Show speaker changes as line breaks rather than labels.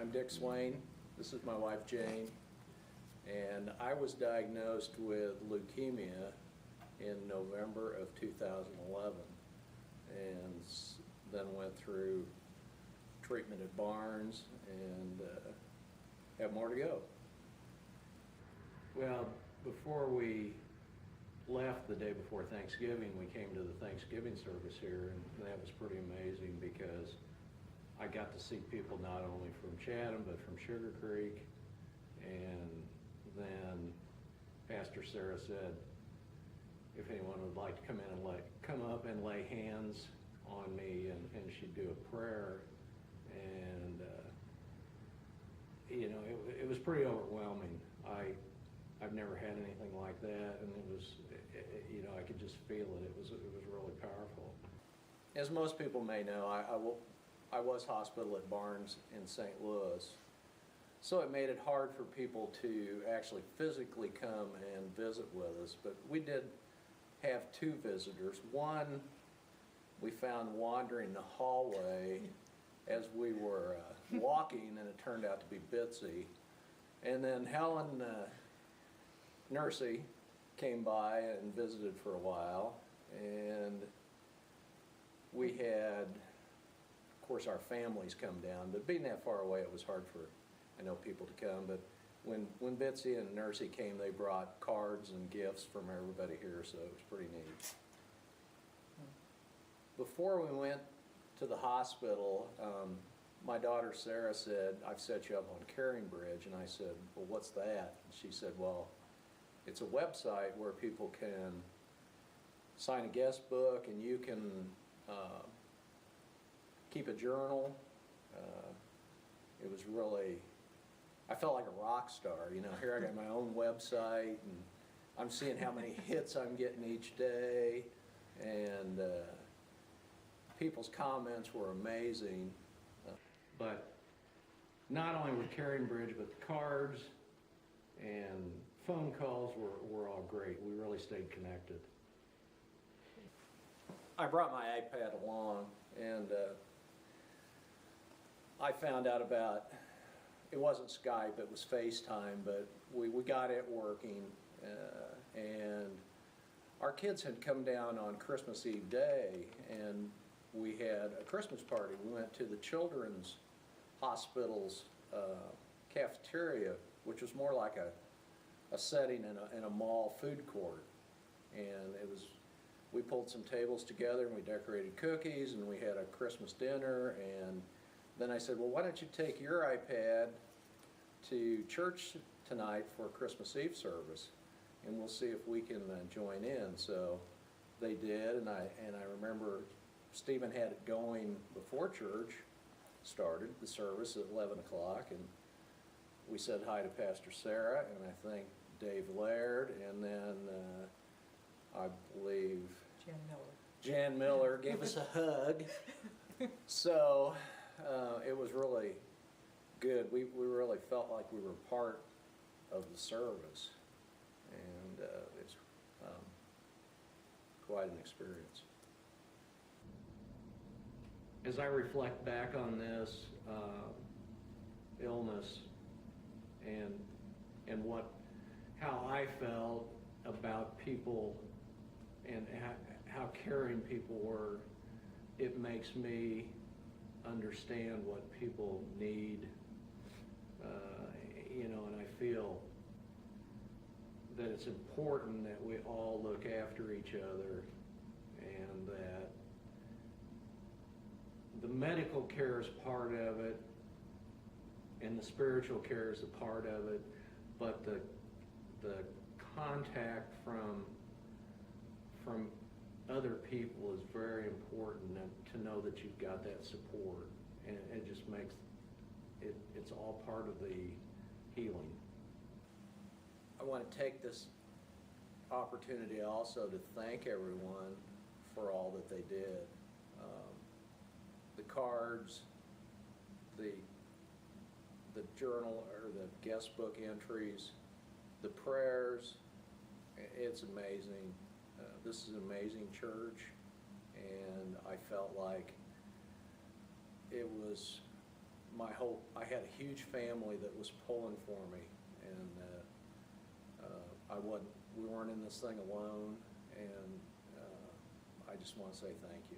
I'm Dick Swain. This is my wife Jane, and I was diagnosed with leukemia in November of 2011, and then went through treatment at Barnes and have more to go. Well, before we left the day before Thanksgiving, we came to the Thanksgiving service here, and that was pretty amazing because I got to see people not only from Chatham but from Sugar Creek. And then Pastor Sarah said if anyone would like to come in and come up and lay hands on me, and she'd do a prayer. And you know, it was pretty overwhelming. I've never had anything like that, and it was, you know, I could just feel it. It was really powerful. As most people may know, I was hospital at Barnes in St. Louis, so it made it hard for people to actually physically come and visit with us. But we did have two visitors. One we found wandering the hallway as we were walking, and it turned out to be Bitsy. And then Helen Nursey came by and visited for a while, and we had, of course, our families come down, but being that far away, it was hard for, I know, people to come. But when Bitsy and Nursey came, they brought cards and gifts from everybody here, so it was pretty neat. Before we went to the hospital, my daughter Sarah said, "I've set you up on Caring Bridge," and I said, "Well, what's that?" And she said, "Well, it's a website where people can sign a guest book, and you can keep a journal." It was really, I felt like a rock star. You know, here I got my own website, and I'm seeing how many hits I'm getting each day, and people's comments were amazing. But not only with Caring Bridge, but the cards and phone calls were all great. We really stayed connected. I brought my iPad along, and I found out about, it wasn't Skype, it was FaceTime, but we got it working, and our kids had come down on Christmas Eve day, and we had a Christmas party. We went to the Children's Hospital's cafeteria, which was more like a setting in a mall food court. And it was, we pulled some tables together, and we decorated cookies, and we had a Christmas dinner. And then I said, "Well, why don't you take your iPad to church tonight for Christmas Eve service, and we'll see if we can join in." So they did, and I remember Stephen had it going before church started, the service at 11 o'clock, and we said hi to Pastor Sarah, and I think Dave Laird, and then I believe Jan Miller gave us a hug. So it was really good. We really felt like we were part of the service, and it's quite an experience. As I reflect back on this illness and how I felt about people and how caring people were, it makes me understand what people need, you know, and I feel that it's important that we all look after each other, and that the medical care is part of it, and the spiritual care is a part of it, but the contact from other people is very important, and to know that you've got that support, and it just makes it's all part of the healing. I want to take this opportunity also to thank everyone for all that they did. The cards, the journal or the guest book entries, the prayers, it's amazing. This is an amazing church, and I felt like it was I had a huge family that was pulling for me, and we weren't in this thing alone, and I just want to say thank you.